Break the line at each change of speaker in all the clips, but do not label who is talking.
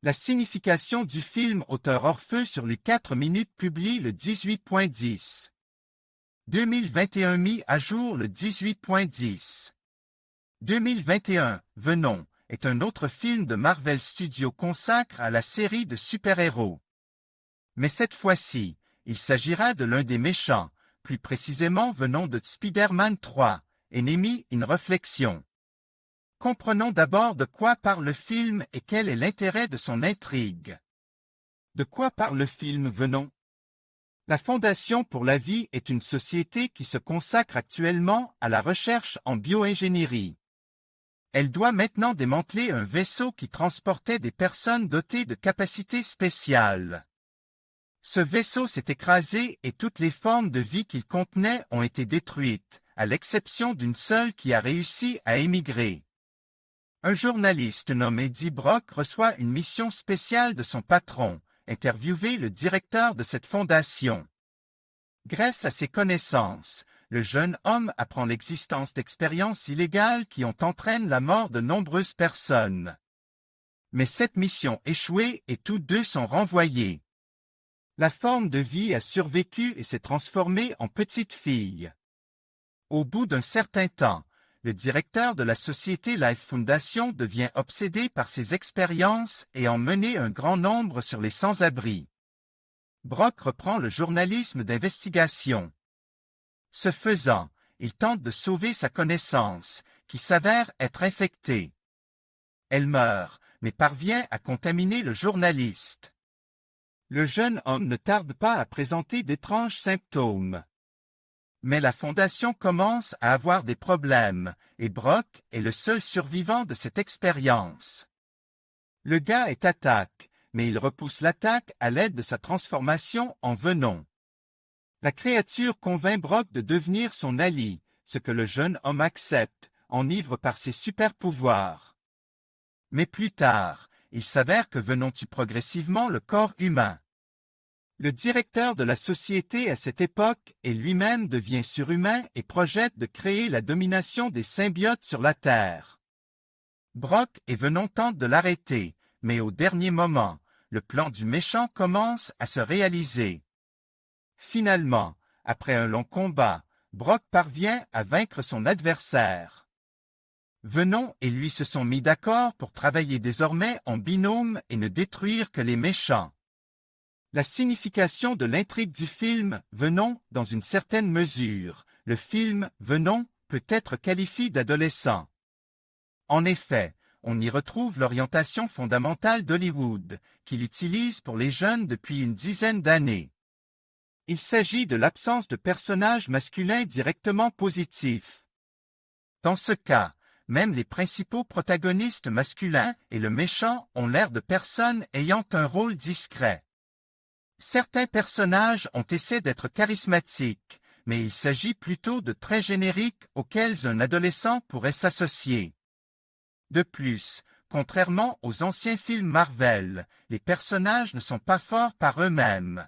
La signification du film Auteur Orpheux sur les 4 minutes publie le 18.10. 2021 mis à jour le 18.10. 2021, Venom, est un autre film de Marvel Studios consacré à la série de super-héros. Mais cette fois-ci, il s'agira de l'un des méchants, plus précisément venant de Spider-Man 3, Enemy in Reflection. Comprenons d'abord de quoi parle le film et quel est l'intérêt de son intrigue. De quoi parle le film Venom? La Fondation pour la vie est une société qui se consacre actuellement à la recherche en bioingénierie. Elle doit maintenant démanteler un vaisseau qui transportait des personnes dotées de capacités spéciales. Ce vaisseau s'est écrasé et toutes les formes de vie qu'il contenait ont été détruites, à l'exception d'une seule qui a réussi à émigrer. Un journaliste nommé Eddie Brock reçoit une mission spéciale de son patron, interviewer le directeur de cette fondation. Grâce à ses connaissances, le jeune homme apprend l'existence d'expériences illégales qui ont entraîné la mort de nombreuses personnes. Mais cette mission échouée et tous deux sont renvoyés. La forme de vie a survécu et s'est transformée en petite fille. Au bout d'un certain temps, le directeur de la société Life Foundation devient obsédé par ses expériences et en mener un grand nombre sur les sans-abri. Brock reprend le journalisme d'investigation. Ce faisant, il tente de sauver sa connaissance, qui s'avère être infectée. Elle meurt, mais parvient à contaminer le journaliste. Le jeune homme ne tarde pas à présenter d'étranges symptômes. Mais la Fondation commence à avoir des problèmes, et Brock est le seul survivant de cette expérience. Le gars est attaque, mais il repousse l'attaque à l'aide de sa transformation en Venom. La créature convainc Brock de devenir son allié, ce que le jeune homme accepte, enivré par ses super-pouvoirs. Mais plus tard, il s'avère que Venom tue progressivement le corps humain. Le directeur de la société à cette époque et lui-même devient surhumain et projette de créer la domination des symbiotes sur la Terre. Brock et Venom tentent de l'arrêter, mais au dernier moment, le plan du méchant commence à se réaliser. Finalement, après un long combat, Brock parvient à vaincre son adversaire. Venom et lui se sont mis d'accord pour travailler désormais en binôme et ne détruire que les méchants. La signification de l'intrigue du film Venom, dans une certaine mesure, le film Venom peut être qualifié d'adolescent. En effet, on y retrouve l'orientation fondamentale d'Hollywood, qu'il utilise pour les jeunes depuis une dizaine d'années. Il s'agit de l'absence de personnages masculins directement positifs. Dans ce cas, même les principaux protagonistes masculins et le méchant ont l'air de personnes ayant un rôle discret. Certains personnages ont essayé d'être charismatiques, mais il s'agit plutôt de traits génériques auxquels un adolescent pourrait s'associer. De plus, contrairement aux anciens films Marvel, les personnages ne sont pas forts par eux-mêmes.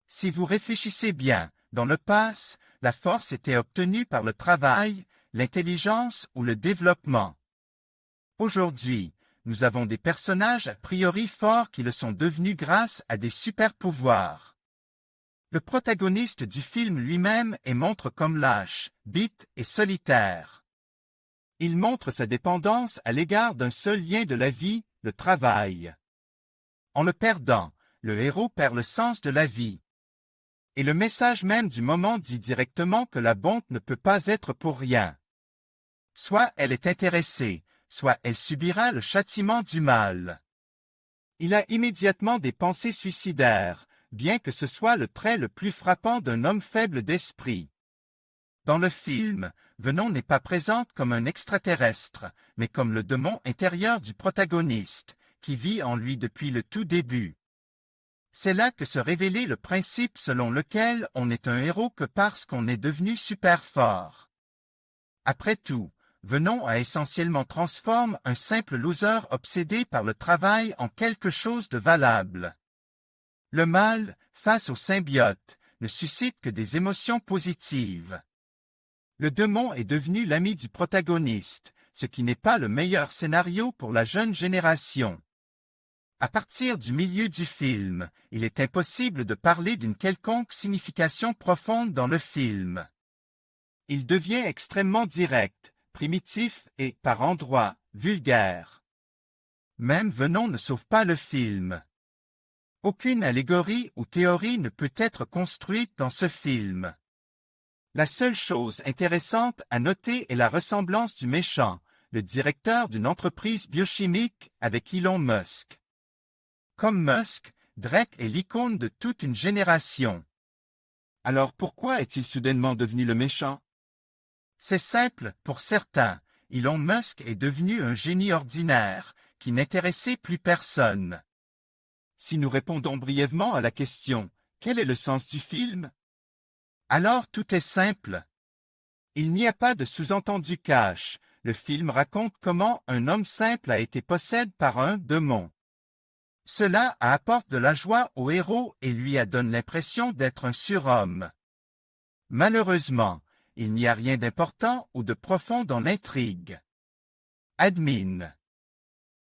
Si vous réfléchissez bien, dans le passé, la force était obtenue par le travail, l'intelligence ou le développement. Aujourd'hui, nous avons des personnages a priori forts qui le sont devenus grâce à des super-pouvoirs. Le protagoniste du film lui-même est montre comme lâche, bête et solitaire. Il montre sa dépendance à l'égard d'un seul lien de la vie, le travail. En le perdant, le héros perd le sens de la vie. Et le message même du moment dit directement que la bonté ne peut pas être pour rien. Soit elle est intéressée, soit elle subira le châtiment du mal. Il a immédiatement des pensées suicidaires, bien que ce soit le trait le plus frappant d'un homme faible d'esprit. Dans le film, Venom n'est pas présente comme un extraterrestre, mais comme le démon intérieur du protagoniste, qui vit en lui depuis le tout début. C'est là que se révélait le principe selon lequel on n'est un héros que parce qu'on est devenu super fort. Après tout, Venom a essentiellement transformé un simple loser obsédé par le travail en quelque chose de valable. Le mal, face au symbiote, ne suscite que des émotions positives. Le démon est devenu l'ami du protagoniste, ce qui n'est pas le meilleur scénario pour la jeune génération. À partir du milieu du film, il est impossible de parler d'une quelconque signification profonde dans le film. Il devient extrêmement direct, primitif et, par endroits, vulgaire. Même Venom ne sauve pas le film. Aucune allégorie ou théorie ne peut être construite dans ce film. La seule chose intéressante à noter est la ressemblance du méchant, le directeur d'une entreprise biochimique, avec Elon Musk. Comme Musk, Drake est l'icône de toute une génération. Alors pourquoi est-il soudainement devenu le méchant? C'est simple, pour certains, Elon Musk est devenu un génie ordinaire, qui n'intéressait plus personne. Si nous répondons brièvement à la question « Quel est le sens du film ?» alors tout est simple. Il n'y a pas de sous-entendu cash. Le film raconte comment un homme simple a été possédé par un démon. Cela apporte de la joie au héros et lui donne l'impression d'être un surhomme. Malheureusement, il n'y a rien d'important ou de profond dans l'intrigue. Admin.